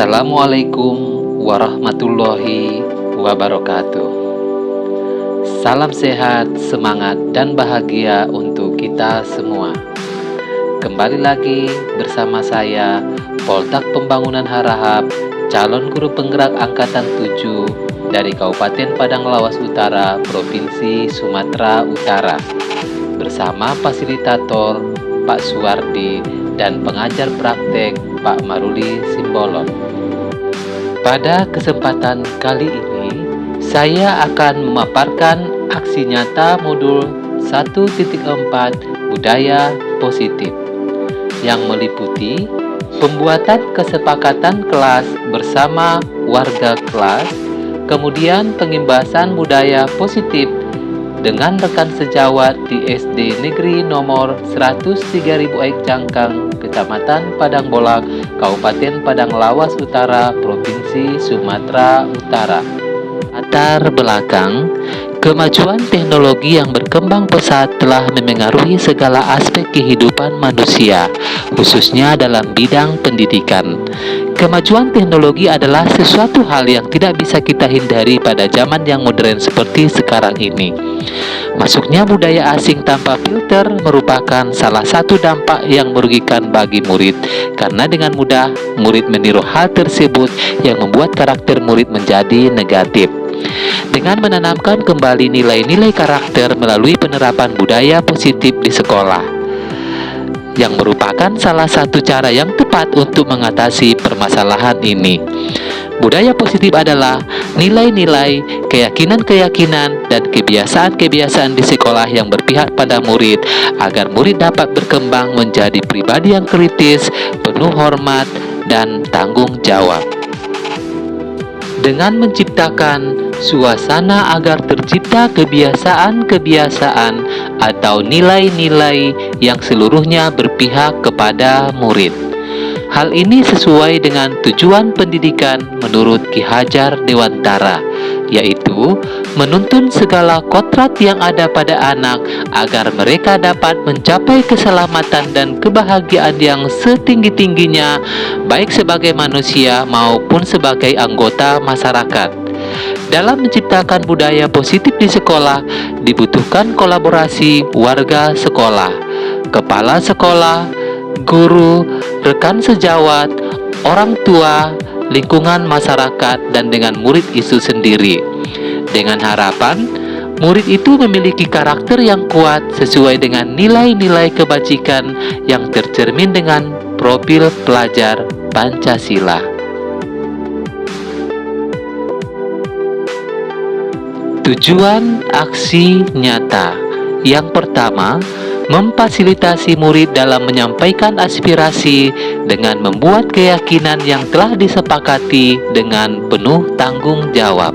Assalamualaikum warahmatullahi wabarakatuh. Salam sehat, semangat, dan bahagia untuk kita semua. Kembali lagi bersama saya, Poltak Pembangunan Harahap, calon guru penggerak Angkatan 7 dari Kabupaten Padang Lawas Utara, Provinsi Sumatera Utara, bersama fasilitator Pak Suwardi dan pengajar praktek Pak Maruli Simbolon. Pada kesempatan kali ini, saya akan memaparkan aksi nyata modul 1.4 Budaya Positif yang meliputi pembuatan kesepakatan kelas bersama warga kelas, kemudian pengimbasan budaya positif dengan rekan sejawat di SD Negeri nomor 103.000 Aik Jangkang, Kecamatan Padang Bolak, Kabupaten Padang Lawas Utara, Provinsi Sumatera Utara. Latar belakang, kemajuan teknologi yang berkembang pesat telah memengaruhi segala aspek kehidupan manusia, khususnya dalam bidang pendidikan. Kemajuan teknologi adalah sesuatu hal yang tidak bisa kita hindari pada zaman yang modern seperti sekarang ini. Masuknya budaya asing tanpa filter merupakan salah satu dampak yang merugikan bagi murid, karena dengan mudah murid meniru hal tersebut yang membuat karakter murid menjadi negatif. Dengan menanamkan kembali nilai-nilai karakter melalui penerapan budaya positif di sekolah, yang merupakan salah satu cara yang tepat untuk mengatasi permasalahan ini. Budaya positif adalah nilai-nilai, keyakinan-keyakinan, dan kebiasaan-kebiasaan di sekolah yang berpihak pada murid, agar murid dapat berkembang menjadi pribadi yang kritis, penuh hormat, dan tanggung jawab. Dengan menciptakan suasana agar tercipta kebiasaan-kebiasaan atau nilai-nilai yang seluruhnya berpihak kepada murid. Hal ini sesuai dengan tujuan pendidikan menurut Ki Hajar Dewantara, yaitu menuntun segala kodrat yang ada pada anak agar mereka dapat mencapai keselamatan dan kebahagiaan yang setinggi-tingginya, baik sebagai manusia maupun sebagai anggota masyarakat. Dalam menciptakan budaya positif di sekolah, dibutuhkan kolaborasi warga sekolah, kepala sekolah, guru, rekan sejawat, orang tua, lingkungan masyarakat, dan dengan murid itu sendiri. Dengan harapan, murid itu memiliki karakter yang kuat sesuai dengan nilai-nilai kebajikan yang tercermin dengan profil pelajar Pancasila. Tujuan aksi nyata yang pertama, memfasilitasi murid dalam menyampaikan aspirasi dengan membuat keyakinan yang telah disepakati dengan penuh tanggung jawab.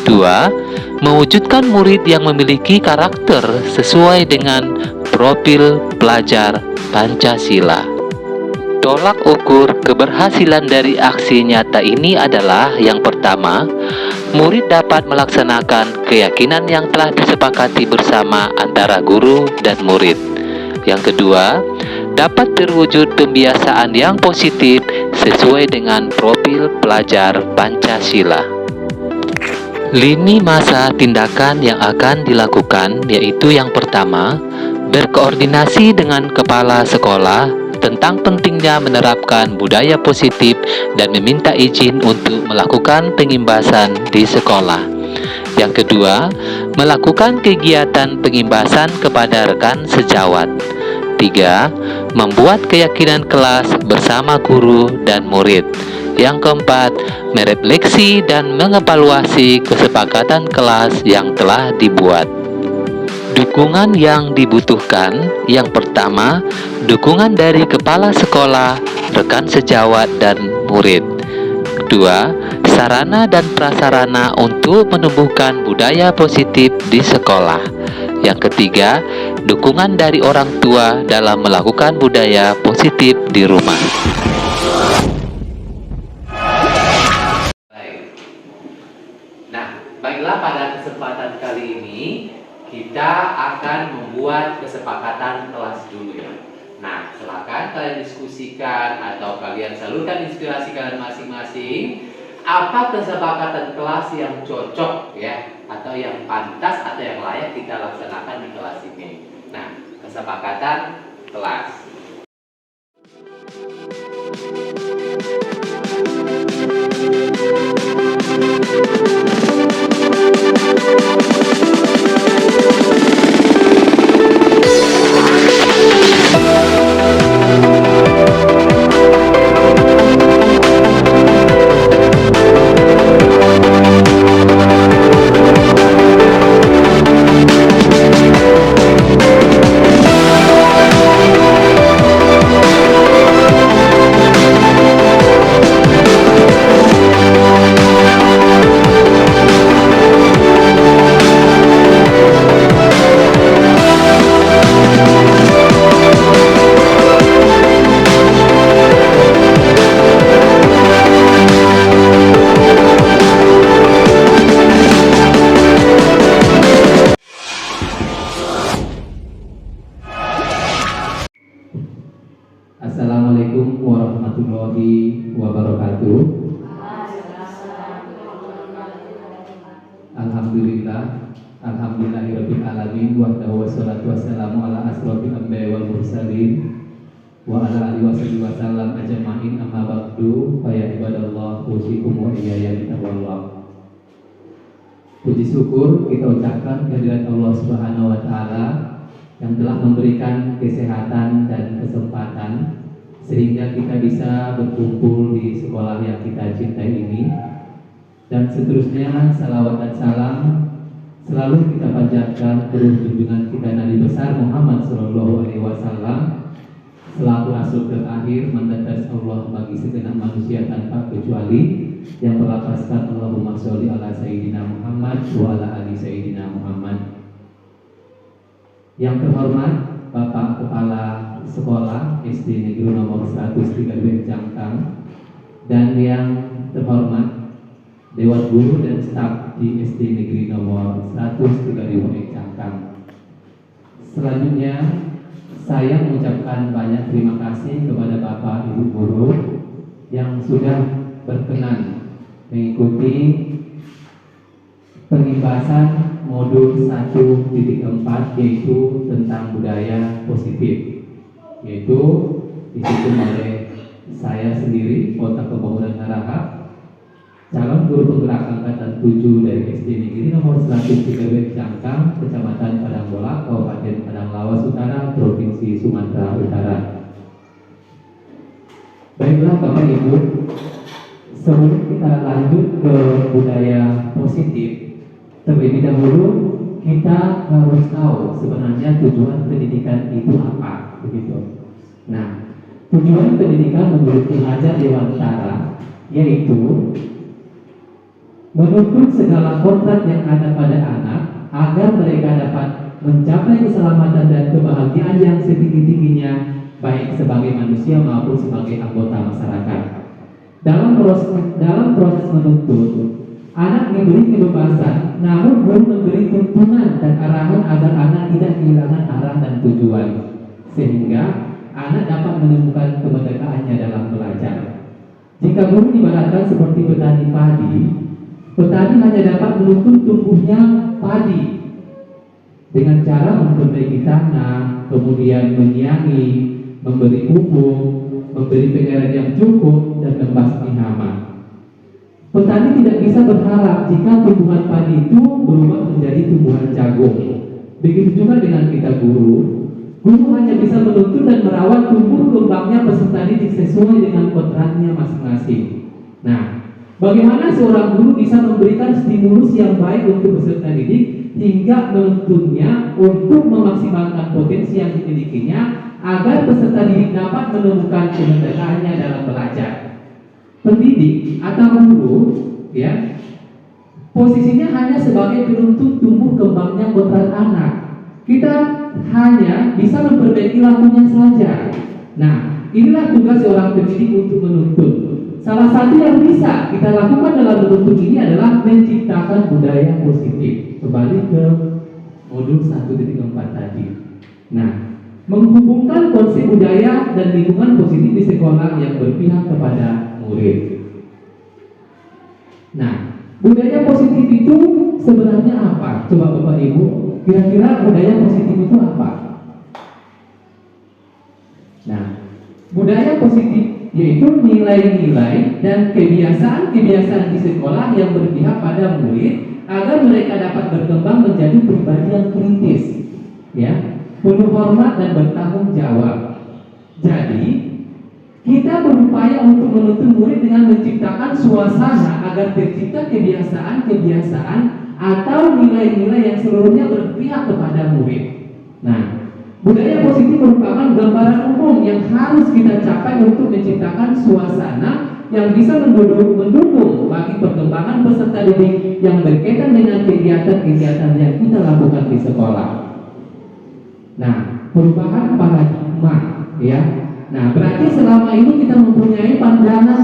2. Mewujudkan murid yang memiliki karakter sesuai dengan profil pelajar Pancasila. Tolak ukur keberhasilan dari aksi nyata ini adalah yang pertama, murid dapat melaksanakan keyakinan yang telah disepakati bersama antara guru dan murid. Yang kedua, dapat terwujud pembiasaan yang positif sesuai dengan profil pelajar Pancasila. Lini masa tindakan yang akan dilakukan yaitu yang pertama, berkoordinasi dengan kepala sekolah tentang pentingnya menerapkan budaya positif dan meminta izin untuk melakukan pengimbasan di sekolah. Yang kedua, melakukan kegiatan pengimbasan kepada rekan sejawat. 3. Membuat keyakinan kelas bersama guru dan murid. Yang keempat, merefleksi dan mengevaluasi kesepakatan kelas yang telah dibuat. Dukungan yang dibutuhkan, yang pertama, dukungan dari kepala sekolah, rekan sejawat, dan murid. 2. Sarana dan prasarana untuk menumbuhkan budaya positif di sekolah. Yang ketiga, dukungan dari orang tua dalam melakukan budaya positif di rumah. Baiklah, pada kesempatan kali ini kita akan membuat kesepakatan kelas dulu ya. Nah, silakan kalian diskusikan atau kalian salurkan inspirasi kalian masing-masing. Apa kesepakatan kelas yang cocok ya, atau yang pantas atau yang layak kita laksanakan di kelas ini. Nah, kesepakatan kelas. Assalamualaikum warahmatullahi wabarakatuh. Alhamdulillahirabbil alamin wa wassalatu wassalamu ala asrofil anbiya'i wal mursalin wa ala alihi wasallam ajma'in, amma ba'du, fa ya ibadallah usikum wa iyaya bitaqwallah. Puji syukur kita ucapkan kehadirat Allah Subhanahu wa taala yang telah memberikan kesehatan dan kesempatan sehingga kita bisa berkumpul di sekolah yang kita cintai ini. Dan seterusnya salawat dan salam selalu kita panjatkan ke junjungan kita Nabi besar Muhammad Sallallahu Alaihi Wasallam selaku rasul terakhir mandat Allah bagi segenap manusia tanpa kecuali, yang berlafazkan Allahumma sholli ala sayyidina Muhammad wa ala ali sayyidina Muhammad. Yang terhormat Bapak Kepala Sekolah SD Negeri nomor 132 Jangkang, dan yang terhormat Dewan Guru dan Staf di SD Negeri nomor 132 Jangkang. Selanjutnya saya mengucapkan banyak terima kasih kepada Bapak Ibu Guru yang sudah berkenan mengikuti pengibasan modul 1.4 yaitu tentang budaya positif, yaitu disusun oleh saya sendiri, Kota Pembangunan Harahap, calon guru penggerak angkatan 7 dari SD Negeri nomor 132 Jangkang, Kecamatan Padangbola, Kabupaten Padang Lawas Utara, Provinsi Sumatera Utara. Baiklah Bapak Ibu, sebelum kita lanjut ke budaya positif, terlebih dahulu kita harus tahu sebenarnya tujuan pendidikan itu apa, begitu. Nah, tujuan pendidikan menurut Ki Hajar Dewantara yaitu menuntut segala kodrat yang ada pada anak agar mereka dapat mencapai keselamatan dan kebahagiaan yang setinggi-tingginya, baik sebagai manusia maupun sebagai anggota masyarakat. Dalam proses menuntut, anak diberi kebebasan, namun belum memberi tuntunan dan arahan agar anak tidak kehilangan arah dan tujuan, sehingga anak dapat menemukan kemerdekaannya dalam belajar. Jika guru ibaratkan seperti petani padi, petani hanya dapat menuntun tumbuhnya padi dengan cara memperbaiki tanah, kemudian menyiangi, memberi pupuk, memberi pengairan yang cukup, dan membasmi hama. Petani tidak bisa berharap jika tumbuhan padi itu berubah menjadi tumbuhan jagung. Begitu juga dengan kita guru. Guru hanya bisa menuntun dan merawat tumbuh kembangnya peserta didik sesuai dengan kodratnya masing-masing. Nah, bagaimana seorang guru bisa memberikan stimulus yang baik untuk peserta didik hingga menuntunnya untuk memaksimalkan potensi yang dimilikinya agar peserta didik dapat menemukan kemerdekaannya dalam belajar. Pendidik atau guru, ya, posisinya hanya sebagai penuntun tumbuh kembangnya kodrat anak. Kita hanya bisa memperbaiki lakunya saja. Nah, inilah tugas seorang pendidik untuk menuntun. Salah satu yang bisa kita lakukan dalam menuntun ini adalah menciptakan budaya positif. Kembali ke modul 1.4 tadi. Nah, menghubungkan konsep budaya dan lingkungan positif di sekolah yang berpihak kepada murid. Nah, budaya positif itu sebenarnya apa? Coba Bapak Ibu, kira-kira budaya positif itu apa? Nah, budaya positif yaitu nilai-nilai dan kebiasaan-kebiasaan di sekolah yang berpihak pada murid agar mereka dapat berkembang menjadi pribadi yang kritis, ya, penuh hormat dan bertanggung jawab. Jadi, kita berupaya untuk menuntun murid dengan menciptakan suasana agar tercipta kebiasaan-kebiasaan atau nilai-nilai yang seluruhnya berpihak kepada murid. Nah, budaya positif merupakan gambaran umum yang harus kita capai untuk menciptakan suasana yang bisa mendukung bagi perkembangan peserta didik yang berkaitan dengan kegiatan-kegiatan yang kita lakukan di sekolah. Nah, perubahan paradigma, ya. Nah, berarti selama ini kita mempunyai pandangan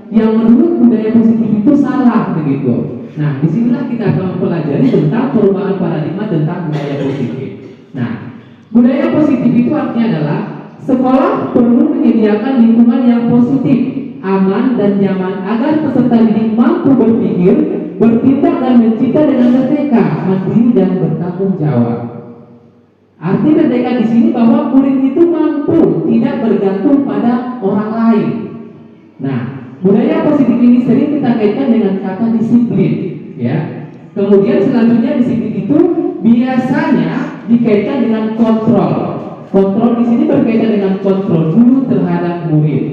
yang menurut budaya positif itu salah begitu. Nah, disinilah kita akan mempelajari tentang perubahan paradigma tentang budaya positif. Nah, budaya positif itu artinya adalah sekolah perlu menyediakan lingkungan yang positif, aman dan nyaman agar peserta didik mampu berpikir, bertindak dan mencipta dengan merdeka, mandiri dan bertanggung jawab. Arti merdeka di sini bahwa murid itu mampu tidak bergantung pada orang lain. Nah, budaya positif ini sering kita kaitkan dengan kata disiplin, ya. Kemudian selanjutnya disiplin itu biasanya dikaitkan dengan kontrol. Kontrol di sini berkaitan dengan kontrol guru terhadap murid.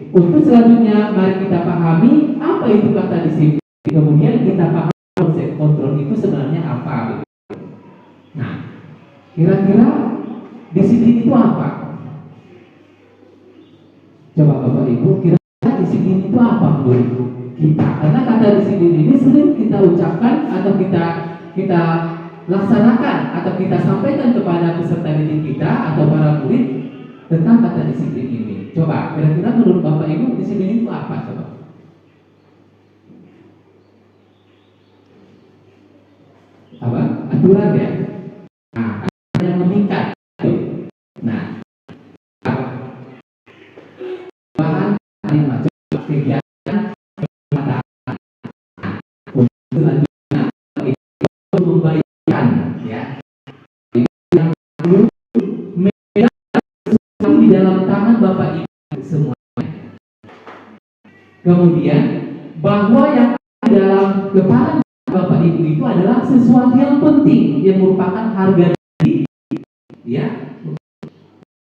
Untuk selanjutnya mari kita pahami apa itu kata disiplin. Kemudian kita pahami konsep kontrol itu sebenarnya apa. Nah, kira-kira disiplin itu apa? Coba Bapak Ibu, kira-kira disiplin itu apa menurut kita? Karena kata disiplin ini sering kita ucapkan atau kita laksanakan atau kita sampaikan kepada peserta didik kita atau para murid tentang kata disiplin ini. Coba, kira-kira menurut Bapak Ibu disiplin itu apa? Coba. Apa? Aturan, ya. Nah, yang meningkat. Nah, bahan kegiatan selanjutnya itu membayarkan, ya, yang di dalam tangan Bapak Ibu semuanya. Kemudian bahwa yang di dalam kepala Bapak Ibu itu adalah sesuatu yang penting yang merupakan harga diri, ya.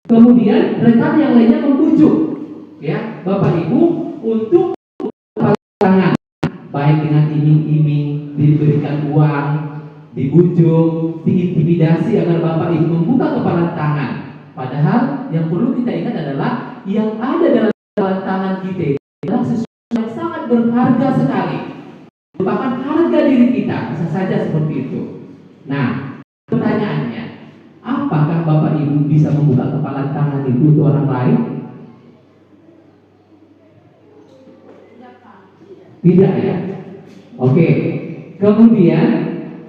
Kemudian rekan yang lainnya membujuk, ya, Bapak Ibu untuk tangan, baik dengan iming-iming, diberikan uang, dibujuk, diintimidasi agar Bapak Ibu membuka kepalan tangan. Padahal yang perlu kita ingat adalah yang ada dalam kepalan tangan kita adalah sesuatu yang sangat berharga sekali, merupakan harga diri kita, bisa saja seperti itu. Nah, pertanyaannya, apakah Bapak Ibu bisa membuka kepalan tangan itu untuk orang lain? Tidak, ya. Oke. Kemudian,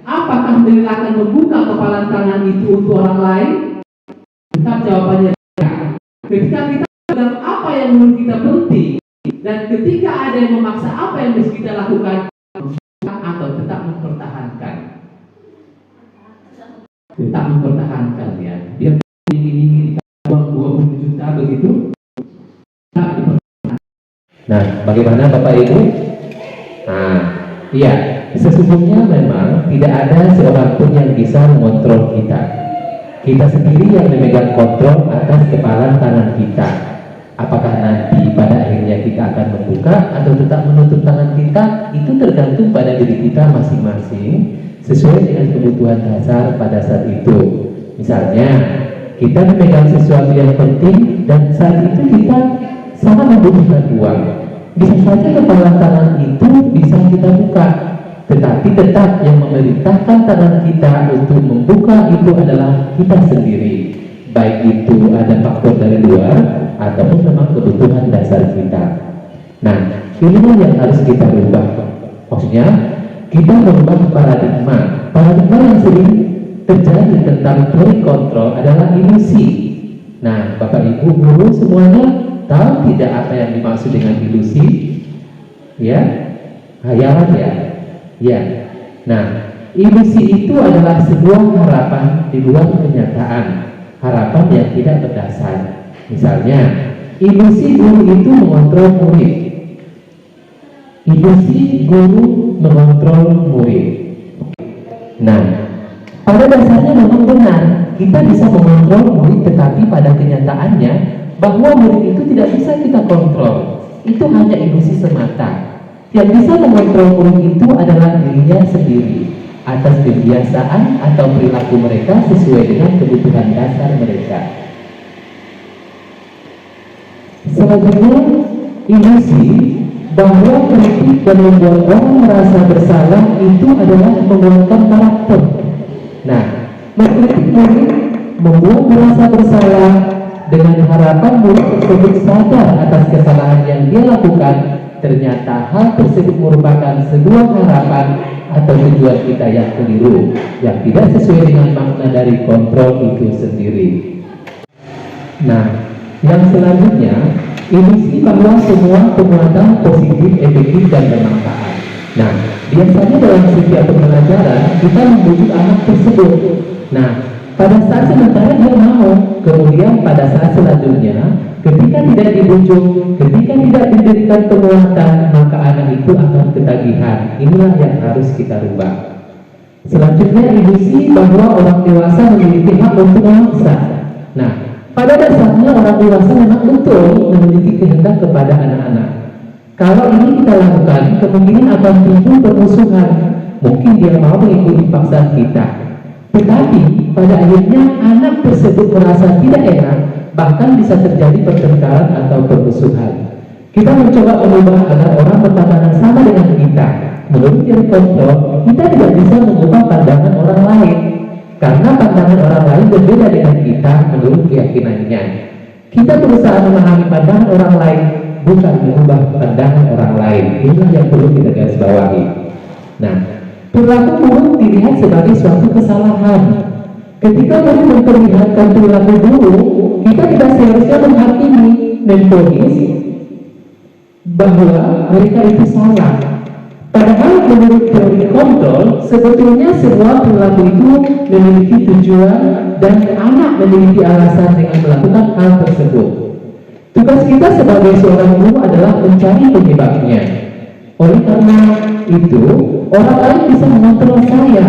apakah beliau akan membuka kepalan tangan itu untuk orang lain? Tetap jawabannya tidak. Ketika kita bilang apa yang menurut kita penting, dan ketika ada yang memaksa apa yang bisa kita lakukan, atau tetap mempertahankan. Tetap mempertahankan, ya. Biar ini uang 20 juta begitu. Nah, bagaimana Bapak Ibu? Nah, iya, sesungguhnya memang tidak ada seorang pun yang bisa mengontrol kita. Kita sendiri yang memegang kontrol atas kepalan tangan kita. Apakah nanti pada akhirnya kita akan membuka atau tetap menutup tangan kita, itu tergantung pada diri kita masing-masing sesuai dengan kebutuhan dasar pada saat itu. Misalnya, kita memegang sesuatu yang penting dan saat itu kita sangat membutuhkan uang. Bisa saja kepalan tangan itu bisa kita buka, tetapi tetap yang memerintahkan tangan kita untuk membuka itu adalah kita sendiri. Baik itu ada faktor dari luar ataupun memang kebutuhan dasar kita. Nah, inilah yang harus kita rubah. Maksudnya, kita merubah paradigma. Paradigma yang sering terjadi tentang teori kontrol adalah ilusi. Nah, Bapak Ibu guru semuanya tahu tidak apa yang dimaksud dengan ilusi? Ya, hayalan ya. Ya. Nah, ilusi itu adalah sebuah harapan di luar kenyataan, harapan yang tidak berdasar. Misalnya, ilusi guru itu mengontrol murid. Ilusi guru mengontrol murid. Nah, pada dasarnya memang benar, kita bisa mengontrol murid, tetapi pada kenyataannya bahwa murid itu tidak bisa kita kontrol. Itu hanya ilusi semata. Yang bisa mengontrol murid itu adalah dirinya sendiri atas kebiasaan atau perilaku mereka sesuai dengan kebutuhan dasar mereka. Selanjutnya, ilusi bahwa kritik dan membuat orang merasa bersalah itu adalah menguatkan karakter. Nah, mengkritik murid membuat merasa bersalah dengan harapan murid tersebut sadar atas kesalahan yang dia lakukan. Ternyata hal tersebut merupakan sebuah harapan atau tujuan kita yang keliru, yang tidak sesuai dengan makna dari kontrol itu sendiri. Nah, yang selanjutnya, ilusi bahwa semua penguatan positif, efektif, dan bermanfaat. Nah, biasanya dalam setiap pembelajaran kita membujuk anak tersebut. Nah, pada saat sementara dia mau, kemudian pada saat selanjutnya ketika tidak dibujuk, ketika tidak diberikan penguatan, maka anak itu akan ketagihan. Inilah yang harus kita rubah. Selanjutnya, ilusi bahwa orang dewasa memiliki hak untuk memaksa. Nah, pada dasarnya orang dewasa memang betul memiliki kehendak kepada anak-anak. Kalau ini kita lakukan, kemungkinan akan timbul permusuhan. Mungkin dia mau mengikuti paksaan kita. Tetapi pada akhirnya anak tersebut merasa tidak enak, bahkan bisa terjadi pertengkaran atau permusuhan. Kita mencoba mengubah agar orang berpandangan sama dengan kita. Menurut teori kontrol, kita tidak bisa mengubah pandangan orang lain, karena pandangan orang lain berbeda dengan kita menurut keyakinannya. Kita berusaha memahami pandangan orang lain, bukan mengubah pandangan orang lain. Inilah yang perlu kita garis bawahi. Nah, perilaku buruk dilihat sebagai suatu kesalahan. Ketika murid memperlihatkan perilaku buruk, kita tidak seharusnya menghakimi, memvonis bahwa mereka itu salah. Padahal menurut teori kontrol, sebetulnya semua perilaku itu memiliki tujuan dan anak memiliki alasan dengan melakukan hal tersebut. Tugas kita sebagai seorang guru adalah mencari penyebabnya. Oleh karena itu, orang lain bisa mengontrol saya.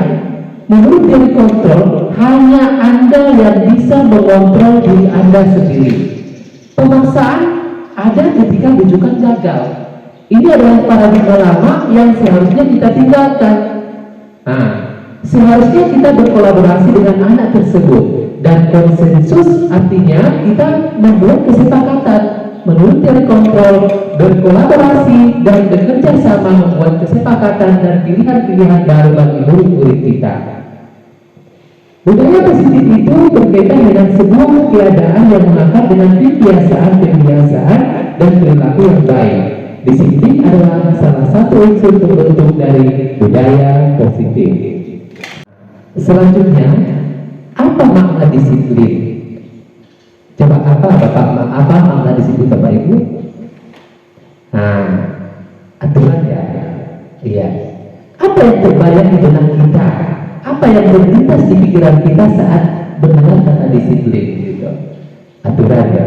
Menurut teori kontrol, hanya Anda yang bisa mengontrol diri Anda sendiri. Pemaksaan ada ketika bujukan gagal. Ini adalah paradigma lama yang seharusnya kita tinggalkan. Nah, seharusnya kita berkolaborasi dengan anak tersebut. Dan konsensus artinya kita membuat kesepakatan. Menurut teori kontrol, berkolaborasi dan bekerja sama membuat kesepakatan dan pilihan-pilihan baru bagi murid-murid kita. Budaya positif itu berkaitan dengan sebuah keadaan yang mengangkat dengan kebiasaan dan perilaku yang baik. Disiplin adalah salah satu unsur pembentuk dari budaya positif. Selanjutnya, apa makna disiplin? Coba apa makna disiplin Bapak Ibu? Nah, aturan ya. Iya. Apa yang terbayang di benak kita? Apa yang terlintas di pikiran kita saat mendengar kata disiplin gitu? Aturan ya.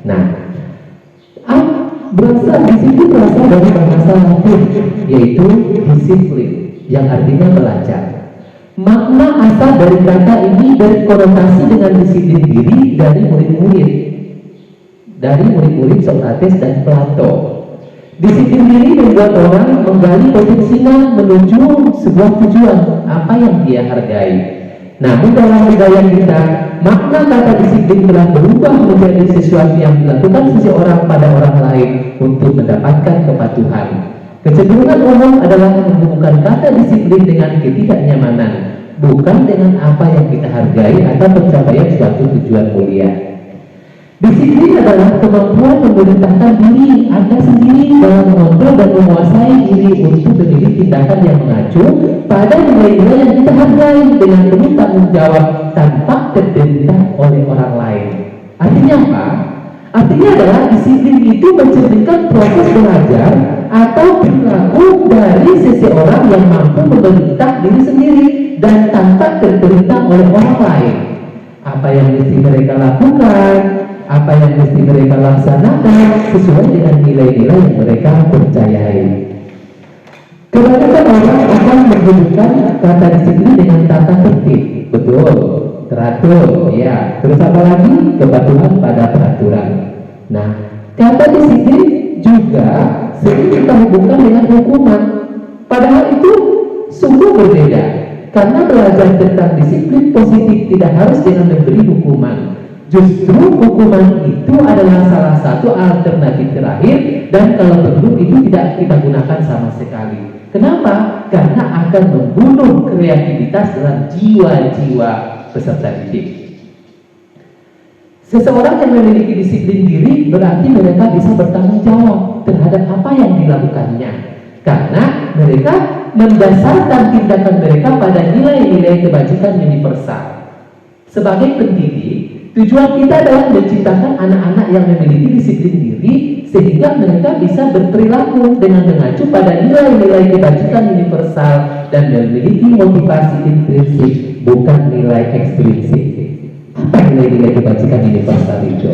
Nah, disiplin berasal dari bahasa Latin, yaitu disiplin, yang artinya belajar. Makna asal dari kata ini berkonotasi dengan disiplin diri dari murid-murid Sokrates dan Plato. Disiplin diri membuat orang menggali potensinya menuju sebuah tujuan, apa yang dia hargai. Namun dalam budaya kita, makna kata disiplin telah berubah menjadi sesuatu yang dilakukan seseorang pada orang lain untuk mendapatkan kepatuhan. Kecenderungan umum adalah menghubungkan kata disiplin dengan ketidaknyamanan, bukan dengan apa yang kita hargai atau pencapaian suatu tujuan mulia. Disiplin adalah kemampuan memerintahkan diri Anda sendiri dalam mengontrol dan menguasai diri untuk memilih tindakan yang mengacu pada nilai-nilai yang kita hargai dengan penuh tanggung jawab tanpa terperintah oleh orang lain. Artinya Artinya adalah disiplin itu mencerminkan proses belajar atau perilaku dari seseorang yang mampu membentak diri sendiri dan tanpa terperintah oleh orang lain. Apa yang mesti mereka lakukan, apa yang mesti mereka laksanakan sesuai dengan nilai-nilai yang mereka percayai. Kebanyakan orang akan menghubungkan kata disiplin dengan tata tertib, betul, teratur, ya. Terus apa lagi? Kepatuhan pada peraturan. Nah, kata disiplin juga sering kita hubungkan dengan hukuman. Padahal itu sungguh berbeda. Karena belajar tentang disiplin positif tidak harus dengan memberi hukuman. Justru hukuman itu adalah salah satu alternatif terakhir, dan kalau perlu itu tidak kita gunakan sama sekali. Kenapa? Karena akan membunuh kreativitas dalam jiwa-jiwa peserta didik. Seseorang yang memiliki disiplin diri berarti mereka bisa bertanggung jawab terhadap apa yang dilakukannya, karena mereka mendasarkan tindakan mereka pada nilai-nilai kebajikan universal. Sebagai pendidik, tujuan kita adalah menciptakan anak-anak yang memiliki disiplin diri sehingga mereka bisa berperilaku dengan mengacu pada nilai-nilai kebajikan universal dan memiliki motivasi intrinsik, bukan nilai ekstrinsik. Apa nilai-nilai kebajikan universal itu?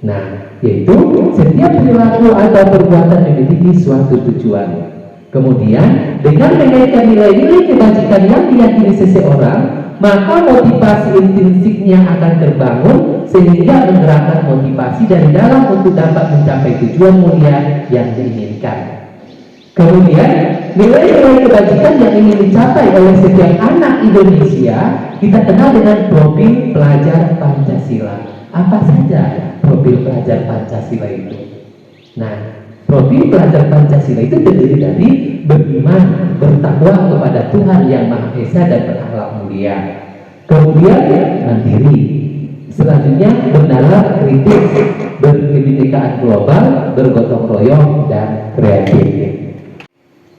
Nah, yaitu setiap perilaku atau perbuatan memiliki suatu tujuan. Kemudian, dengan mengaitkan nilai-nilai kebajikan yang diyakini seseorang, maka motivasi intrinsiknya akan terbangun sehingga menggerakkan motivasi dari dalam untuk dapat mencapai tujuan mulia yang diinginkan. Kemudian, nilai-nilai kebajikan yang ingin dicapai oleh setiap anak Indonesia kita kenal dengan profil pelajar Pancasila. Apa saja profil pelajar Pancasila itu? Nah, profil pelajar Pancasila itu terdiri dari beriman, bertakwa kepada Tuhan Yang Maha Esa dan berakhlak mulia. Kemudian mandiri. Selanjutnya bernalar, kritis, berkebinekaan global, bergotong royong, dan kreatif.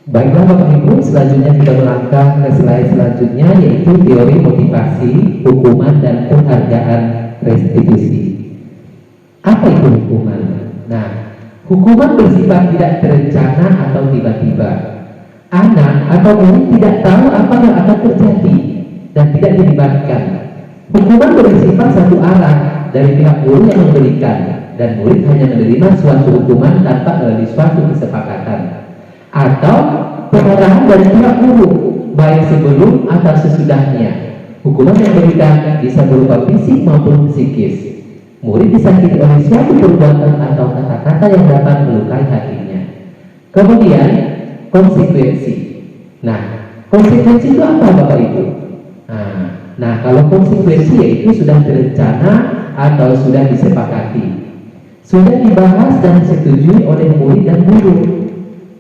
Baiklah Bapak Ibu, selanjutnya kita melangkah ke slide selanjutnya, yaitu teori motivasi, hukuman, dan penghargaan restitusi. Apa itu hukuman? Nah, hukuman bersifat tidak terencana atau tiba-tiba. Anak atau murid tidak tahu apa yang akan terjadi dan tidak dilibatkan. Hukuman bersifat satu arah dari pihak guru yang memberikan, dan murid hanya menerima suatu hukuman tanpa melalui suatu kesepakatan. Atau pengarahan dari pihak guru, baik sebelum atau sesudahnya. Hukuman yang diberikan bisa berupa fisik maupun psikis. Murid disakiti oleh suatu perbuatan atau kata-kata yang dapat melukai hatinya. Kemudian, konsekuensi. Nah, konsekuensi itu apa Bapak Ibu? Nah, kalau konsekuensi yaitu sudah terencana atau sudah disepakati, sudah dibahas dan disetujui oleh murid dan guru.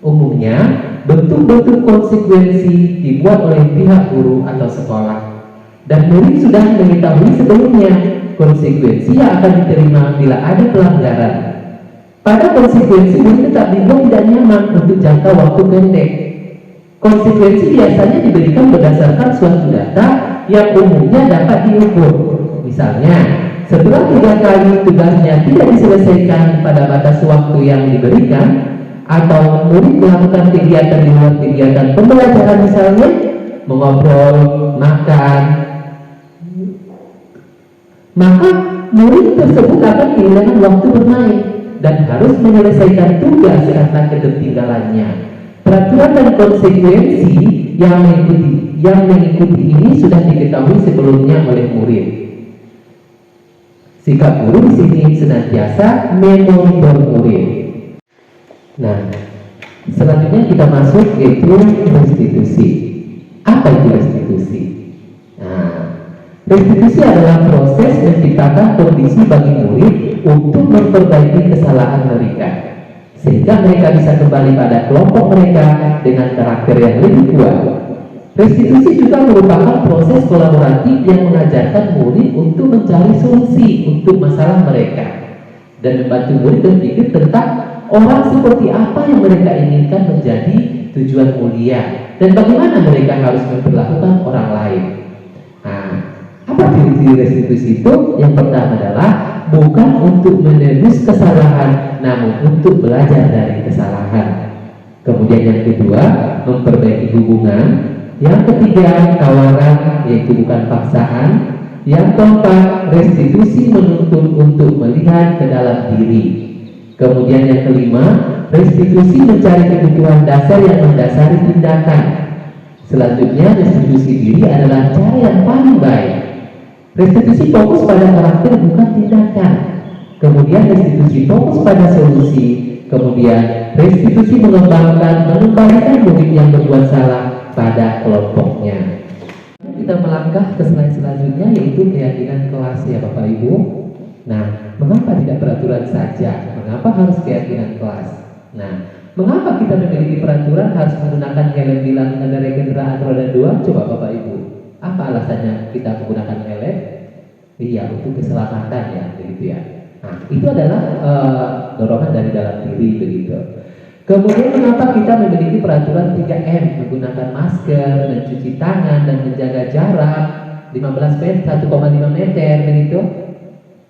Umumnya, bentuk-bentuk konsekuensi dibuat oleh pihak guru atau sekolah, dan murid sudah mengetahui sebelumnya konsekuensi yang akan diterima bila ada pelanggaran. Pada konsekuensi murid tetap dibuat tidak nyaman untuk jangka waktu pendek. Konsekuensi biasanya diberikan berdasarkan suatu data yang umumnya dapat diukur. Misalnya, setelah 3 kali tugasnya tidak diselesaikan pada batas waktu yang diberikan, atau murid melakukan kegiatan di luar kegiatan pembelajaran, misalnya mengobrol, makan, maka murid tersebut akan kehilangan waktu bermain dan harus menyelesaikan tugas karena ketertinggalannya. Peraturan dan konsekuensi yang mengikuti ini sudah diketahui sebelumnya oleh murid. Sikap guru di sini senantiasa memonitor murid. Nah, selanjutnya kita masuk yaitu restitusi. Apa itu restitusi? Nah, restitusi adalah proses menciptakan kondisi bagi murid untuk memperbaiki kesalahan mereka, sehingga mereka bisa kembali pada kelompok mereka dengan karakter yang lebih kuat. Restitusi juga merupakan proses kolaboratif yang mengajarkan murid untuk mencari solusi untuk masalah mereka dan membantu murid berpikir tentang orang seperti apa yang mereka inginkan menjadi tujuan mulia dan bagaimana mereka harus memperlakukan orang lain. Nah, apa ciri-ciri restitusi itu? Yang pertama adalah bukan bukan untuk menebus kesalahan, namun untuk belajar dari kesalahan. Kemudian yang kedua, memperbaiki hubungan. Yang ketiga, tawaran, yaitu bukan paksaan. Yang keempat, restitusi, menuntut untuk melihat ke dalam diri. Kemudian yang kelima, restitusi, mencari kebutuhan dasar yang mendasari tindakan. Selanjutnya, restitusi diri adalah cara yang paling baik. Restitusi fokus pada karakter, bukan tindakan. Kemudian restitusi fokus pada solusi. Kemudian restitusi mengembalikan murid yang berbuat salah pada kelompoknya. Kita melangkah ke slide selanjutnya, yaitu keyakinan kelas ya Bapak Ibu. Nah, mengapa tidak peraturan saja? Mengapa harus keyakinan kelas? Nah, mengapa kita memiliki peraturan harus menggunakan helm di kendaraan kendaraan roda 2? Coba Bapak Ibu, apa alasannya kita menggunakan helm? Iya, untuk keselamatan ya, begitu ya. Nah, itu adalah dorongan dari dalam diri begitu. Kemudian mengapa kita memiliki peraturan 3M, menggunakan masker, mencuci tangan, dan menjaga jarak 15 meter, 1,5 meter begitu.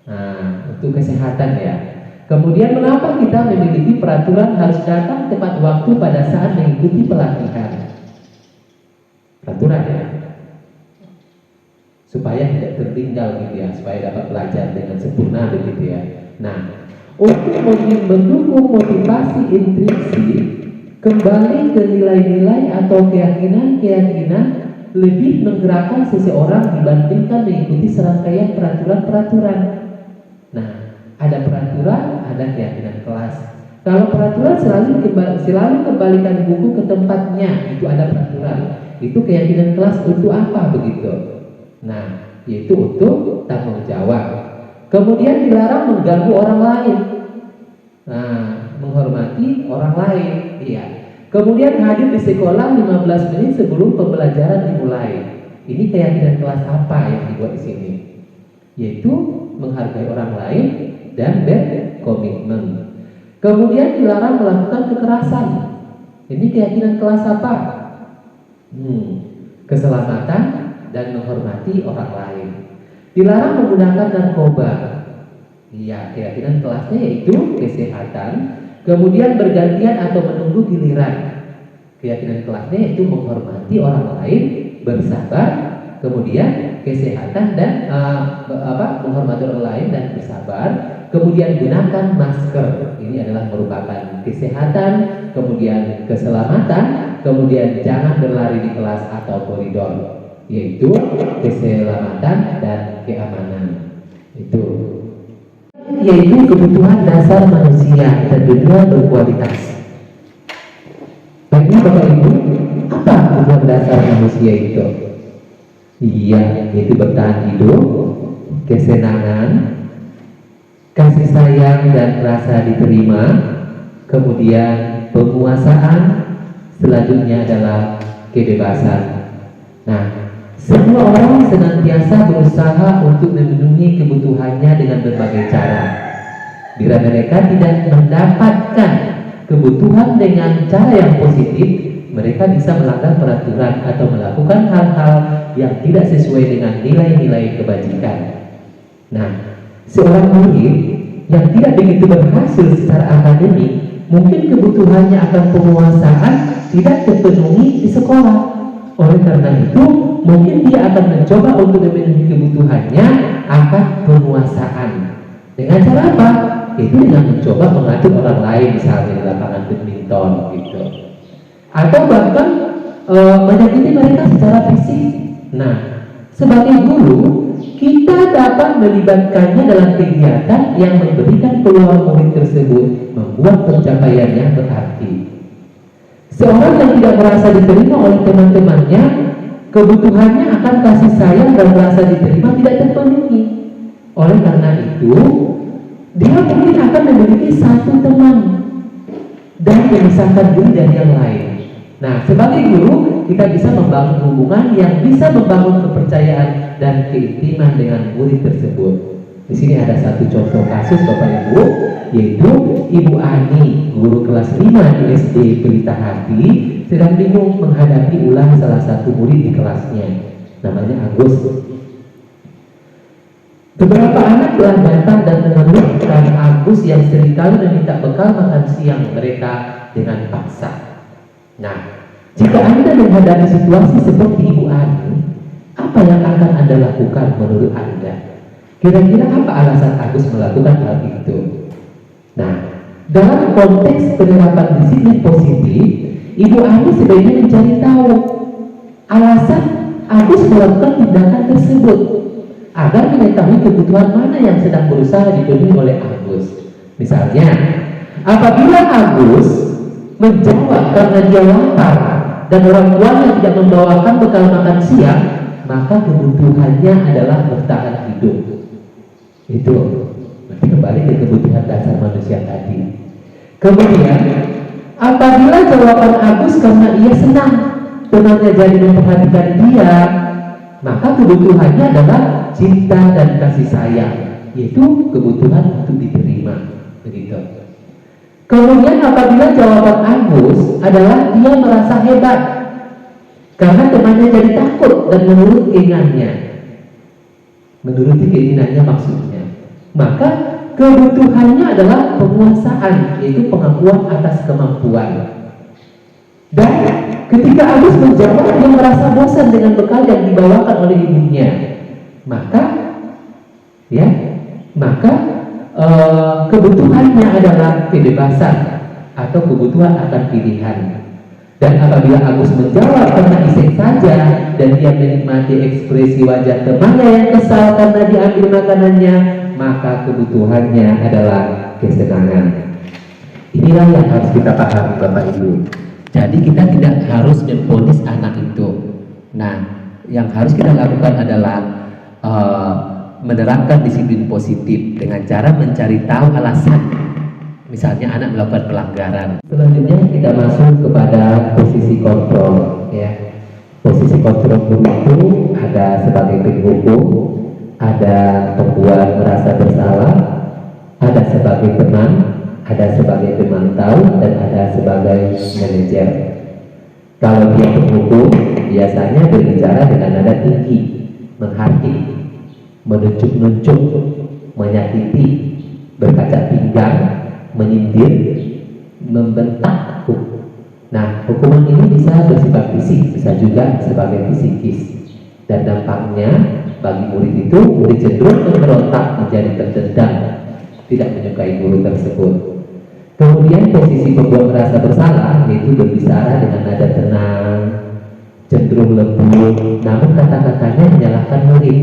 Nah, untuk kesehatan ya. Kemudian mengapa kita memiliki peraturan harus datang tepat waktu pada saat mengikuti pelatihan? Peraturan ya, supaya tidak tertinggal gitu ya, supaya dapat belajar dengan sempurna begitu ya. Nah, untuk mendukung motivasi intrinsik, kembali ke nilai-nilai atau keyakinan-keyakinan lebih menggerakkan seseorang dibandingkan mengikuti serangkaian peraturan-peraturan. Nah, ada peraturan, ada keyakinan kelas. Kalau peraturan selalu kembalikan buku ke tempatnya, itu ada peraturan. Itu keyakinan kelas untuk apa begitu? Nah, yaitu untuk tanggung jawab. Kemudian dilarang mengganggu orang lain. Nah, menghormati orang lain. Iya. Kemudian hadir di sekolah 15 menit sebelum pembelajaran dimulai. Ini keyakinan kelas apa yang dibuat di sini? Yaitu menghargai orang lain dan berkomitmen. Kemudian dilarang melakukan kekerasan. Ini keyakinan kelas apa? Keselamatan dan menghormati orang lain. Dilarang menggunakan narkoba. Iya, keyakinan kelasnya yaitu kesehatan. Kemudian bergantian atau menunggu giliran. Keyakinan kelasnya yaitu menghormati orang lain, bersabar, kemudian kesehatan dan menghormati orang lain dan bersabar. Kemudian gunakan masker. Ini adalah merupakan kesehatan, kemudian keselamatan, kemudian jangan berlari di kelas atau koridor, yaitu keselamatan dan keamanan. Itu yaitu kebutuhan dasar manusia, tentunya berkualitas. Bagi Bapak Ibu, apa kebutuhan dasar manusia itu? Iya, yaitu bertahan hidup, kesenangan, kasih sayang dan rasa diterima, kemudian penguasaan, selanjutnya adalah kebebasan. Nah, semua orang senantiasa berusaha untuk memenuhi kebutuhannya dengan berbagai cara. Bila mereka tidak mendapatkan kebutuhan dengan cara yang positif, mereka bisa melanggar peraturan atau melakukan hal-hal yang tidak sesuai dengan nilai-nilai kebajikan. Nah, seorang murid yang tidak begitu berhasil secara akademik, mungkin kebutuhannya akan penguasaan tidak terpenuhi di sekolah. Oleh karena itu, mungkin dia akan mencoba untuk memenuhi kebutuhannya akan penguasaan. Dengan cara apa? Itu dengan mencoba mengatur orang lain, misalnya di lapangan badminton gitu. Atau bahkan menyakiti mereka secara fisik. Nah, sebagai guru, kita dapat melibatkannya dalam kegiatan yang memberikan peluang murid tersebut membuat pencapaiannya berarti. Seorang yang tidak merasa diterima oleh teman-temannya, kebutuhannya akan kasih sayang dan merasa diterima tidak terpenuhi. Oleh karena itu, dia mungkin akan memiliki satu teman dan memisahkan diri dari yang lain. Nah, sebagai guru, kita bisa membangun hubungan yang bisa membangun kepercayaan dan keintiman dengan murid tersebut. Di sini ada satu contoh kasus Bapak Ibu, yaitu Ibu Ani, guru kelas 5 di SD Pelita Hati, sedang bingung menghadapi ulah salah satu murid di kelasnya, namanya Agus. Beberapa anak telah datang dan mengeluh selalu meminta bekal makan siang mereka dengan paksa. Nah, jika Anda menghadapi situasi seperti Ibu Ani, apa yang akan Anda lakukan menurut Anda? Kira-kira apa alasan Agus melakukan hal itu? Nah, dalam konteks penerapan disiplin positif, Ibu Ani sebenarnya mencari tahu alasan Agus melakukan tindakan tersebut agar mengetahui kebutuhan mana yang sedang berusaha dipenuhi oleh Agus. Misalnya, apabila Agus menjawab karena dia lapar dan orang tuanya tidak membawakan bekal makan siang, maka kebutuhannya adalah bertahan hidup. Itu berarti kembali ke kebutuhan dasar manusia tadi. Kemudian, apabila jawaban Agus karena ia senang temannya jadi memperhatikan dia, maka kebutuhannya adalah cinta dan kasih sayang, yaitu kebutuhan untuk diterima. Begitu. Kemudian apabila jawaban Agus adalah dia merasa hebat karena temannya jadi takut dan menuruti keinginannya maksudnya, maka kebutuhannya adalah penguasaan, yaitu pengakuan atas kemampuan. Dan ketika Agus menjawab dia merasa bosan dengan bekal yang dibawakan oleh ibunya, maka kebutuhannya adalah kebebasan atau kebutuhan akan pilihan. Dan apabila Agus menjawab karena iseng saja dan dia menikmati ekspresi wajah temannya yang kesal karena diambil makanannya, maka kebutuhannya adalah kesenangan. Inilah yang harus kita pahami Bapak Ibu. Jadi kita tidak harus memvonis anak itu. Nah, yang harus kita lakukan adalah menerapkan disiplin positif dengan cara mencari tahu alasan. Misalnya anak melakukan pelanggaran. Selanjutnya kita masuk kepada posisi kontrol, ya. Posisi kontrol guru itu ada sebagai penghukum, ada pembuat merasa bersalah, ada sebagai teman, ada sebagai pemantau, dan ada sebagai manajer. Kalau dia penghukum, biasanya berbicara dengan nada tinggi, menghakimi, menunjuk-nunjuk, menyakiti, berkaca pinggang, menyindir, membentak. Nah, hukuman ini bisa bersifat fisik, bisa juga sebagai psikis. Dan dampaknya bagi murid itu, murid cenderung memberontak, menjadi terdendam, tidak menyukai guru tersebut. Kemudian posisi pembuat merasa bersalah, yaitu berbicara dengan nada tenang, cenderung lembut, namun kata-katanya menyalahkan murid.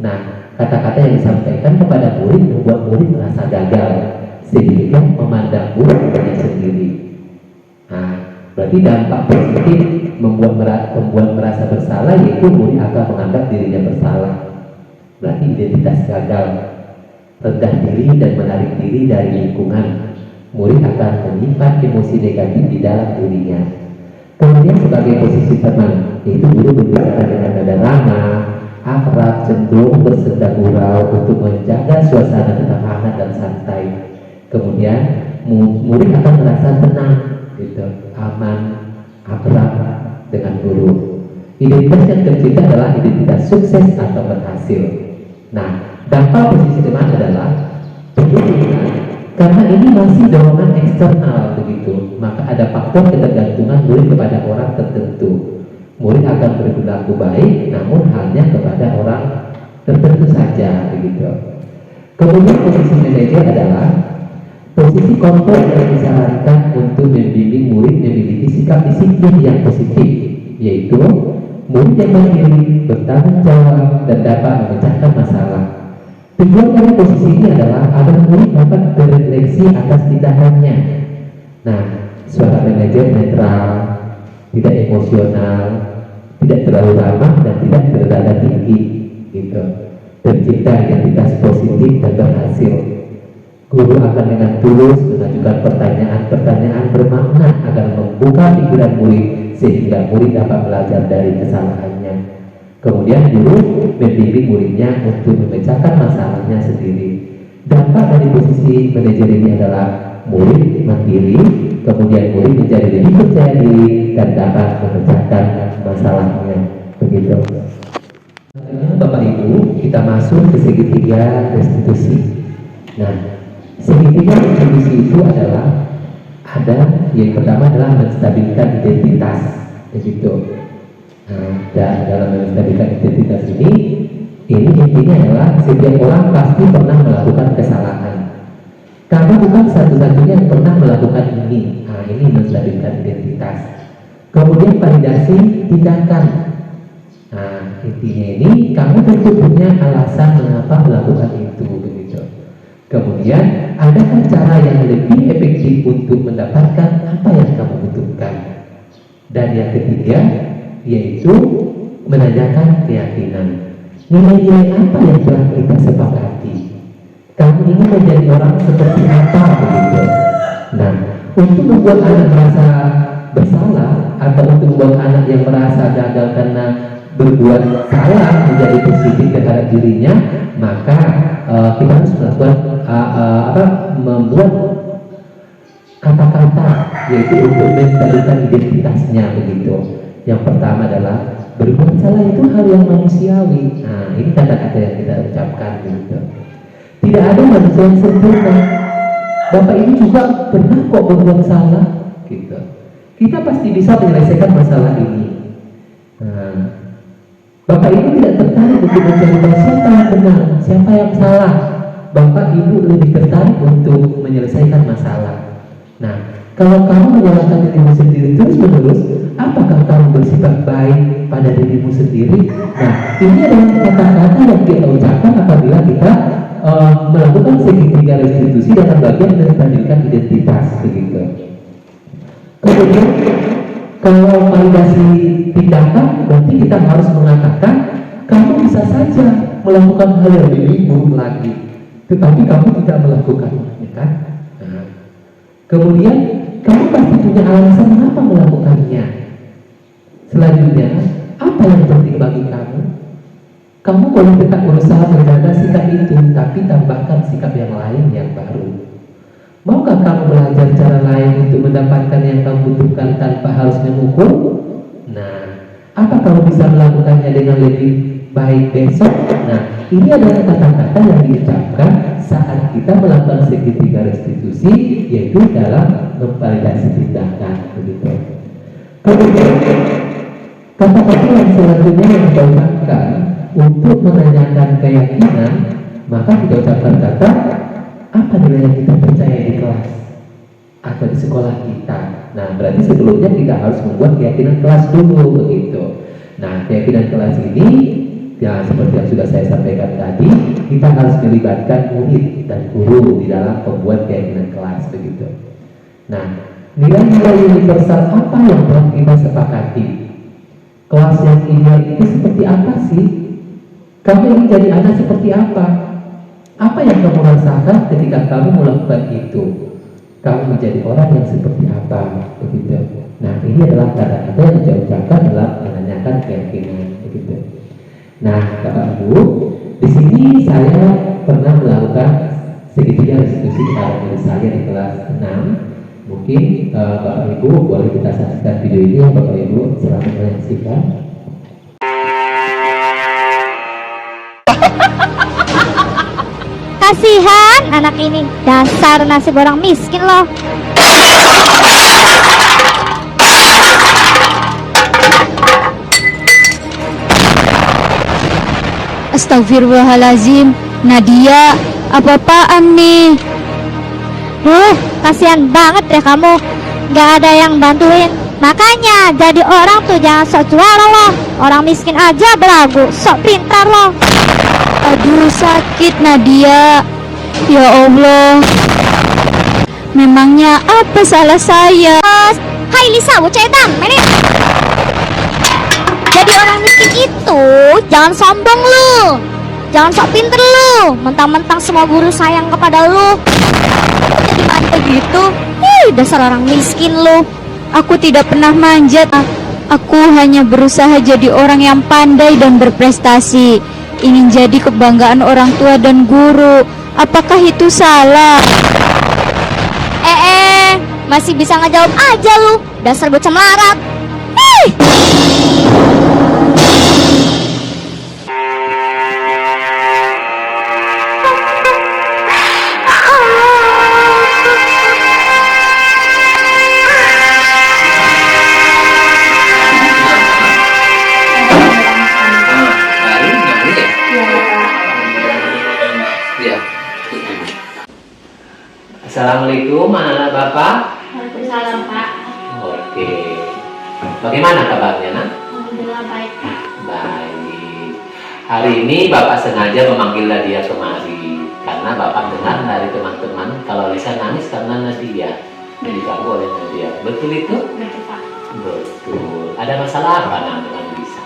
Nah, kata-kata yang disampaikan kepada murid membuat murid merasa gagal, sehingga memandang muridnya sendiri. Nah, berarti dampak positif membuat merasa bersalah, yaitu murid akan menganggap dirinya bersalah. Berarti identitas gagal, rendah diri dan menarik diri dari lingkungan. Murid akan menyimpan emosi negatif di dalam dirinya. Kemudian sebagai posisi teman, yaitu guru berbicara dengan nada ramah, akrab, cenderung bersenda gurau untuk menjaga suasana tetap hangat dan santai. Kemudian murid akan merasa tenang, gitu, aman, akrab dengan guru. Identitas yang tercipta adalah identitas sukses atau berhasil. Nah, dampak posisi teman adalah pendidikan. Karena ini masih dorongan eksternal begitu, maka ada faktor ketergantungan murid kepada orang tertentu. Murid akan berperilaku baik, namun hanya kepada orang tertentu saja begitu. Kemudian posisi manajer adalah posisi kontrol yang disarankan untuk membimbing murid memiliki sikap disiplin yang positif, yaitu murid yang mandiri, bertanggung jawab, dan dapat memecahkan masalah. Tujuan dari posisi ini adalah agar murid dapat berefleksi atas tindakannya. Nah, suara manajer netral, tidak emosional, tidak terlalu ramah, dan tidak bernada tinggi, gitu. Tercipta identitas positif dan berhasil. Guru akan dengan tulus mengajukan pertanyaan-pertanyaan bermakna agar membuka pikiran murid sehingga murid dapat belajar dari kesalahannya. Kemudian guru membimbing muridnya untuk memecahkan masalahnya sendiri. Dampak dari posisi manajer ini adalah murid mandiri, kemudian murid menjadi lebih percaya diri dan dapat memecahkan masalahnya. Begitu. Bapak Ibu, kita masuk ke segitiga restitusi. Nah, Segitiga distribusi itu adalah ada yang pertama adalah menstabilkan identitas, begitu. Nah, dalam menstabilkan identitas ini intinya adalah setiap orang pasti pernah melakukan kesalahan. Kamu bukan satu-satunya yang pernah melakukan ini. Nah, ini menstabilkan identitas. Kemudian validasi tindakan. Nah, intinya ini kamu tentu punya alasan mengapa melakukan itu, begitu. Kemudian adakah cara yang lebih efektif untuk mendapatkan apa yang kamu butuhkan? Dan yang ketiga yaitu menanyakan keyakinan. Nilai-nilai apa yang telah kita sepakati? Kamu ingin menjadi orang seperti apa, begitu? Nah, untuk membuat anak merasa bersalah atau untuk membuat anak yang merasa gagal karena berbuat salah menjadi positif terhadap dirinya, maka kita harus melakukan membuat kata-kata yaitu untuk menstabilkan identitasnya, begitu. Yang pertama adalah berbuat salah itu hal yang manusiawi. Nah, ini kata-kata yang kita ucapkan, begitu. Tidak ada manusia yang sempurna. Bapak ini juga pernah kok berbuat salah, gitu. Kita pasti bisa menyelesaikan masalah ini. Nah, Bapak Ibu tidak tertarik untuk mencari tahu siapa yang benar, siapa yang salah. Bapak Ibu lebih tertarik untuk menyelesaikan masalah. Nah, kalau kamu menyalahkan dirimu sendiri terus-menerus, apakah kamu bersifat baik pada dirimu sendiri? Nah, ini adalah kata-kata yang kita ucapkan apabila kita melakukan segitiga restitusi dalam bagian menstabilkan identitas, begitu. Kemudian kalau validasi tindakan, berarti kita harus mengatakan kamu bisa saja melakukan hal yang lebih buruk lagi, tetapi kamu tidak melakukannya, kan? Nah, kemudian kamu pasti punya alasan mengapa melakukannya. Selanjutnya, apa yang penting bagi kamu? Kamu boleh tetap berusaha menjaga sikap itu, tapi tambahkan sikap yang lain yang baru. Maukah kamu belajar cara lain untuk mendapatkan yang kamu butuhkan tanpa harus memukul? Nah, apa kamu bisa melakukannya dengan lebih baik besok? Nah, ini adalah kata-kata yang diucapkan saat kita melakukan segitiga restitusi, yaitu dalam memvalidasi tindakan, begitu. Kemudian, kata-kata yang selanjutnya yang kita ucapkan untuk menanyakan keyakinan, maka kita ucapkan kata apa nilai yang kita percaya di kelas atau di sekolah kita. Nah, berarti sebelumnya kita harus membuat keyakinan kelas dulu, begitu. Nah, keyakinan kelas ini ya seperti yang sudah saya sampaikan tadi, kita harus melibatkan murid dan guru di dalam membuat keyakinan kelas, begitu. Nah, nilai-nilai universal apa yang telah kita sepakati? Kelas yang ideal itu seperti apa sih? Kamu ingin jadi anak seperti apa? Apa yang kamu rasakan ketika kamu melakukan itu? Kamu menjadi orang yang seperti apa? Begitu. Nah, ini adalah kata-kata yang saya ucapkan dalam menanyakan keyakinan, begitu. Nah, Bapak Ibu, di sini saya pernah melakukan segitiga restitusi kepada murid saya di kelas 6. Mungkin Bapak Ibu boleh kita saksikan video ini ya, Bapak Ibu, selamat menyaksikan. Kasihan anak ini, dasar nasib orang miskin loh. Astagfirullahalazim, Nadia, apa-apaan nih? Kasihan banget deh kamu, gak ada yang bantuin. Makanya jadi orang tuh jangan sok juara loh. Orang miskin aja belagu, sok pintar loh. Aduh, sakit Nadia. Ya Allah, memangnya apa salah saya? Hai Lisa, bucedang, menit. Jadi orang miskin itu jangan sombong lu, jangan sok pinter lu. Mentang-mentang semua guru sayang kepada lu, jadi manja gitu. Dasar orang miskin lu. Aku tidak pernah manjat. Aku hanya berusaha jadi orang yang pandai dan berprestasi. Ingin jadi kebanggaan orang tua dan guru. Apakah itu salah? Masih bisa ngejawab aja lu. Dasar bocah melarat. Assalamualaikum anak-anak Bapak. Waalaikumsalam, Pak. Oke. Bagaimana kabarnya, Nak? Alhamdulillah baik, Pak. Baik. Hari ini Bapak sengaja memanggil Nadia kemari karena Bapak dengar dari teman-teman kalau Lisa nangis karena Nadia diganggu oleh Nadia. Betul itu? Betul, Pak. Betul. Ada masalah apa Nak dengan Lisa?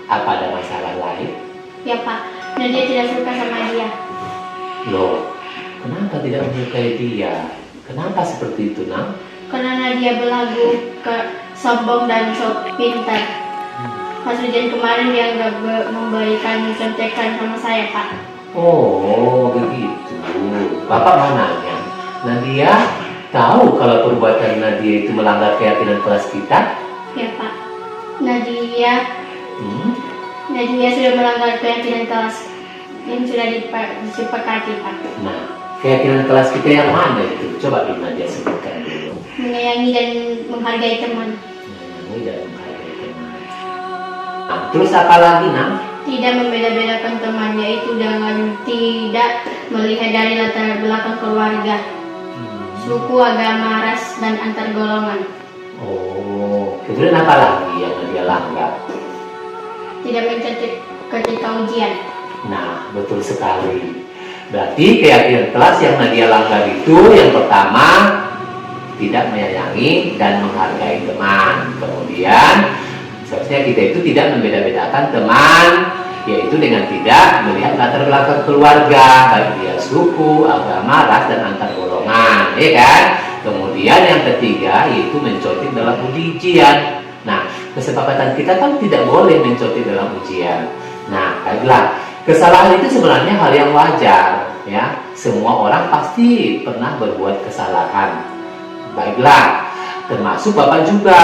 Apa ada masalah lain? Ya, Pak. Nadia tidak suka sama dia. Loh, kenapa tidak menyukai dia? Kenapa seperti itu, Nak? Karena Nadia berlagu sombong dan sok pintar. Pas ujian kemarin dia nggak memberikan contekan sama saya, Pak. Oh, begitu. Bapak mau nanya, Nadia tahu kalau perbuatan Nadia itu melanggar keyakinan kelas kita? Ya, Pak. Nadia sudah melanggar keyakinan kelas yang sudah disepakati, Pak. Nah, keyakinan kelas kita yang mana itu? Coba Nadia sebutkan dulu. Menyayangi dan menghargai teman. Menyayangi dan menghargai teman. Nah, terus apa lagi, Nak? Tidak membeda-bedakan teman, yaitu dengan tidak melihat dari latar belakang keluarga, suku, agama, ras, dan antar golongan. Oh, kemudian apa lagi yang Nadia langgar? Tidak mencatat ketika ujian. Nah, betul sekali. Berarti keyakinan kelas yang Nadia langgar itu yang pertama tidak menyayangi dan menghargai teman. Kemudian seharusnya kita itu tidak membeda-bedakan teman, yaitu dengan tidak melihat latar belakang keluarga, baik dia suku, agama, ras, dan antar golongan, ya kan? Kemudian yang ketiga yaitu mencotik dalam ujian. Nah, kesepakatan kita kan tidak boleh mencotik dalam ujian. Nah, baiklah, kesalahan itu sebenarnya hal yang wajar, ya. Semua orang pasti pernah berbuat kesalahan. Baiklah, termasuk Bapak juga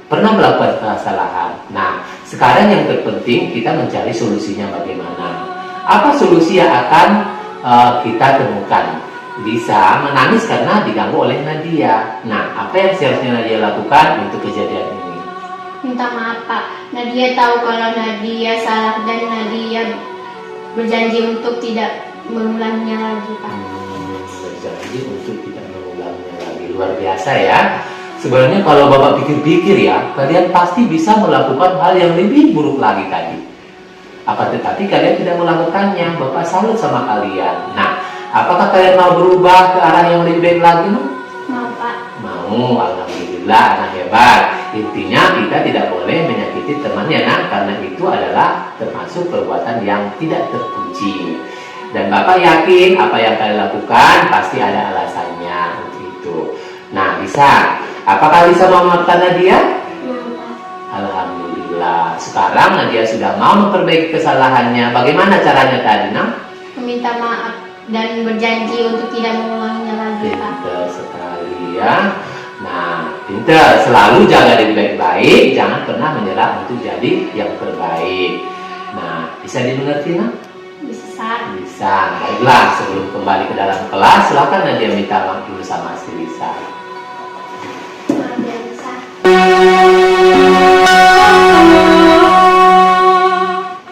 pernah melakukan kesalahan. Nah, sekarang yang terpenting kita mencari solusinya bagaimana. Apa solusi yang akan kita temukan? Bisa menangis karena diganggu oleh Nadia. Nah, apa yang seharusnya Nadia lakukan untuk kejadian ini? Minta maaf, Pak. Nadia tahu kalau Nadia salah dan Nadia berjanji untuk tidak mengulanginya lagi, Pak. Berjanji untuk tidak mengulanginya lagi. Luar biasa ya. Sebenarnya kalau Bapak pikir-pikir ya, kalian pasti bisa melakukan hal yang lebih buruk lagi tadi. Apa tetapi kalian tidak melakukannya. Bapak salut sama kalian. Nah, apakah kalian mau berubah ke arah yang lebih baik lagi? Mau, Pak. Mau, alhamdulillah, anak hebat. Intinya kita tidak boleh menyakiti temannya, Nak, karena itu adalah termasuk perbuatan yang tidak terpuji. Dan Bapak yakin apa yang kalian lakukan pasti ada alasannya untuk itu. Nah, Lisa, apakah Lisa mau memaafkan Nadia? Mau, Pak. Alhamdulillah. Sekarang Nadia sudah mau memperbaiki kesalahannya. Bagaimana caranya tadi, Nak? Meminta maaf dan berjanji untuk tidak mengulanginya lagi, Pak. Pintar sekali ya. Nah, pintar, selalu jaga diri baik-baik, jangan pernah menyerah untuk jadi yang terbaik. Nah, bisa dimengerti, Nak? Bisa. Bisa. Baiklah, sebelum kembali ke dalam kelas, silakan Nadia minta maaf dulu sama si Lisa. Bisa.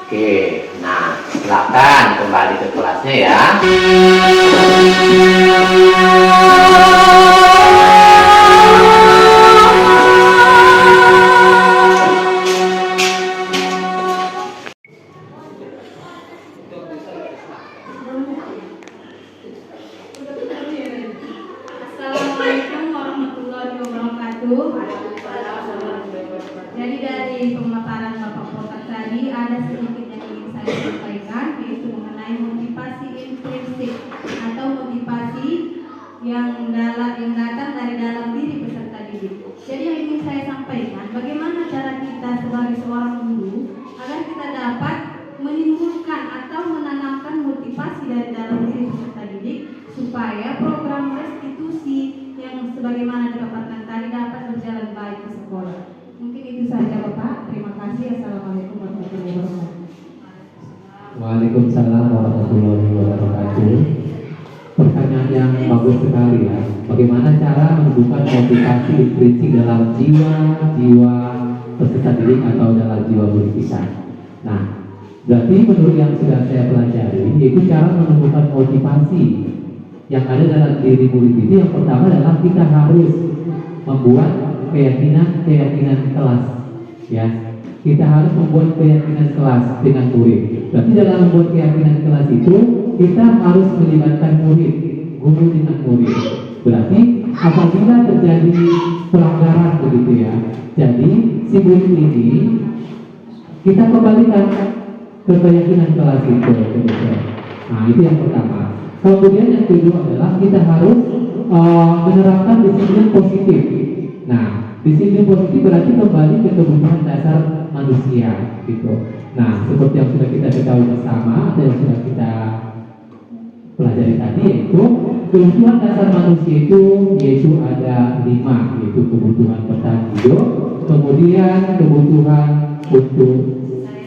Oke, nah, silakan kembali ke kelasnya ya. Assalamualaikum warahmatullahi wabarakatuh. Jadi dari pemaparan Bapak Potak tadi ada sedikit yang ingin saya sampaikan, yaitu mengenai motivasi intrinsik atau motivasi yang datang dari dalam diri peserta didik. Jadi yang ingin saya sampaikan, bagaimana cara kita sebagai seorang guru agar kita dapat menimbulkan atau menanamkan motivasi dari dalam diri peserta didik supaya program restitusi yang sebagaimana dipaparkan tadi dapat berjalan baik di sekolah. Mungkin itu saja Bapak. Terima kasih. Assalamualaikum warahmatullahi wabarakatuh. Waalaikumsalam warahmatullahi wabarakatuh. Pertanyaan yang bagus sekali ya. Bagaimana cara menumbuhkan motivasi intrinsik dalam jiwa peserta didik atau dalam jiwa guru kita. Nah, berarti menurut yang sudah saya pelajari, yaitu cara menumbuhkan motivasi yang ada dalam diri murid itu yang pertama adalah kita harus membuat keyakinan kelas, ya. Kita harus membuat keyakinan kelas dengan murid. Berarti dalam membuat keyakinan kelas itu kita harus melibatkan murid, guru dengan murid. Berarti apabila terjadi pelanggaran begitu ya, jadi si murid ini kita kembalikan ke keyakinan kelas itu. Begitu. Nah itu yang pertama. Kemudian yang kedua adalah kita harus menerapkan disiplin positif. Nah, disiplin positif berarti kembali ke kebutuhan dasar manusia, gitu. Nah, seperti yang sudah kita ketahui bersama atau yang sudah kita pelajari tadi, yaitu kebutuhan dasar manusia yaitu ada 5, yaitu kebutuhan bertahan hidup, kemudian kebutuhan untuk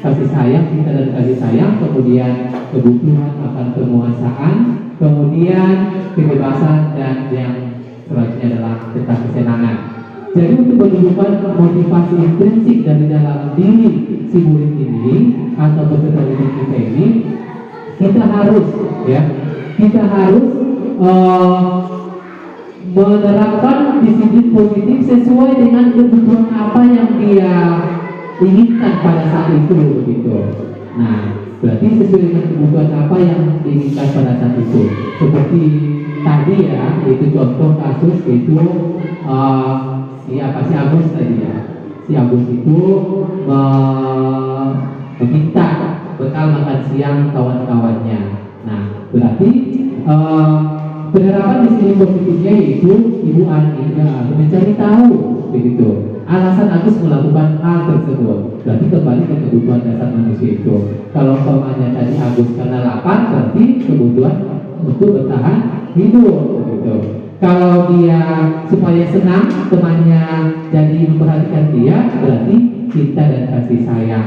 kasih sayang, cinta dan kasih sayang, kemudian kebutuhan akan penguasaan, kemudian kebebasan, dan yang selanjutnya adalah tentang kesenangan. Jadi untuk menunjukkan motivasi intrinsik dari dalam diri si murid ini atau peserta didik kita ini, kita harus menerapkan disiplin positif sesuai dengan kebutuhan apa yang dia inginkan pada saat itu, begitu. Nah, berarti sesuai dengan kebutuhan apa yang diinginkan pada saat itu. Seperti tadi ya, yaitu contoh kasus yaitu si Agus tadi ya. Si Agus itu meminta bekal makan siang kawan-kawannya. Nah, berarti penerapan disiplin positifnya yaitu Ibu Ani mencari tahu, begitu, alasan Agus melakukan hal tersebut. Berarti kembali ke kebutuhan dasar manusia itu. Kalau umpamanya tadi Agus karena lapar, berarti kebutuhan untuk bertahan hidup, begitu. Kalau dia supaya senang temannya jadi memperhatikan dia, berarti cinta dan kasih sayang.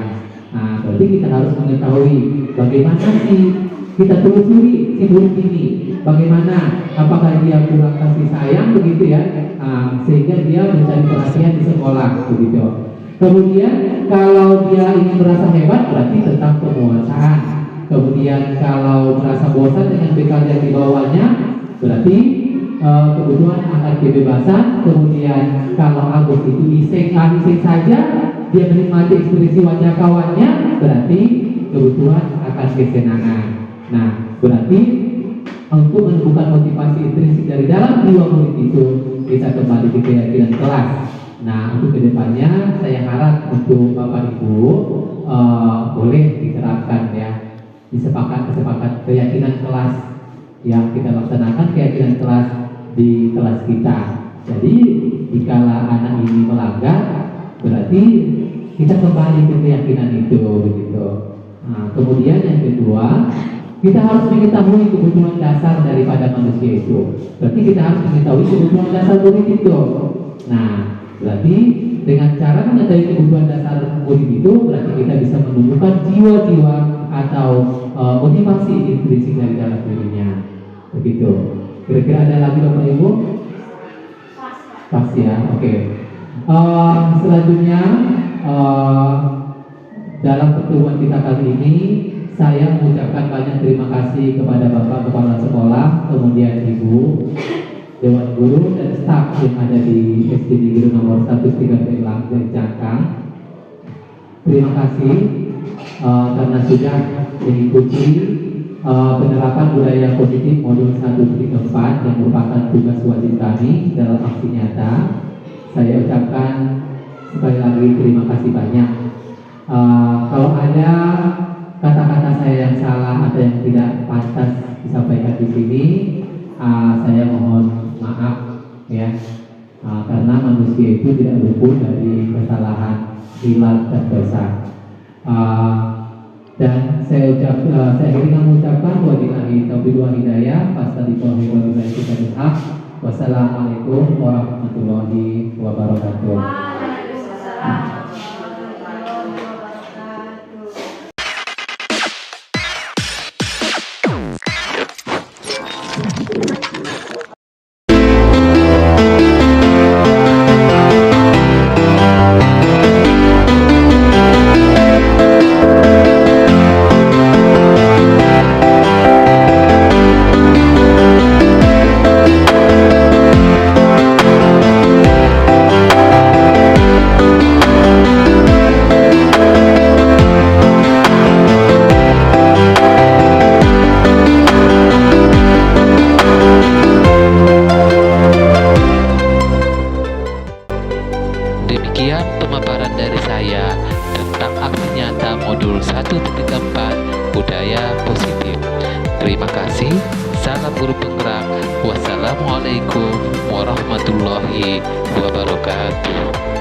Nah, berarti kita harus mengetahui bagaimana sih kita telusuri si murid ini, bagaimana, apakah dia kurang kasih sayang, begitu ya, sehingga dia mencari perhatian di sekolah, begitu. Kemudian kalau dia ingin merasa hebat, berarti tentang penguasaan. Kemudian kalau merasa bosan dengan bekal yang dibawanya, berarti kebutuhan akan kebebasan. Kemudian kalau Agus itu iseng saja, dia menikmati ekspresi wajah kawannya, berarti kebutuhan akan kesenangan. Nah, berarti untuk menentukan motivasi intrinsik dari dalam jiwa murid itu, kita kembali ke keyakinan kelas. Nah, untuk kedepannya saya harap untuk Bapak Ibu boleh diterapkan ya, kesepakatan keyakinan kelas yang kita laksanakan, keyakinan kelas di kelas kita. Jadi jika anak ini melanggar, berarti kita kembali ke keyakinan itu, begitu. Nah, kemudian yang kedua, kita harus mengetahui kebutuhan dasar daripada manusia itu. Berarti kita harus mengetahui kebutuhan dasar murid itu. Nah, berarti dengan cara mengetahui kebutuhan dasar murid itu, berarti kita bisa menumbuhkan jiwa-jiwa atau motivasi intrinsik dari dalam dirinya. Begitu. Kira-kira ada lagi Bapak Ibu? Pas ya, oke. Selanjutnya dalam pertemuan kita kali ini, saya mengucapkan banyak terima kasih kepada Bapak Kepala Sekolah, kemudian Ibu, Dewan Guru, dan staf yang ada di SD Negeri nomor 135 Cangkang. Terima kasih karena sudah mengikuti penerapan budaya positif modul 1.4 yang merupakan tugas wajib kami dalam aksi nyata. Saya ucapkan sekali lagi terima kasih banyak. Kalau ada kata-kata saya yang salah atau yang tidak pantas disampaikan di sini, saya mohon maaf ya, karena manusia itu tidak luput dari kesalahan, hilaf dan dosa. Dan saya akhiri mengucapkan wabillahi taufiq wal hidayah, fastabiqul khairat kita berhak. Wassalamualaikum warahmatullahi wabarakatuh. Waalaikumsalam. berjudul 1.4 Budaya Positif. Terima kasih. Salam guru penggerak. Wassalamualaikum warahmatullahi wabarakatuh.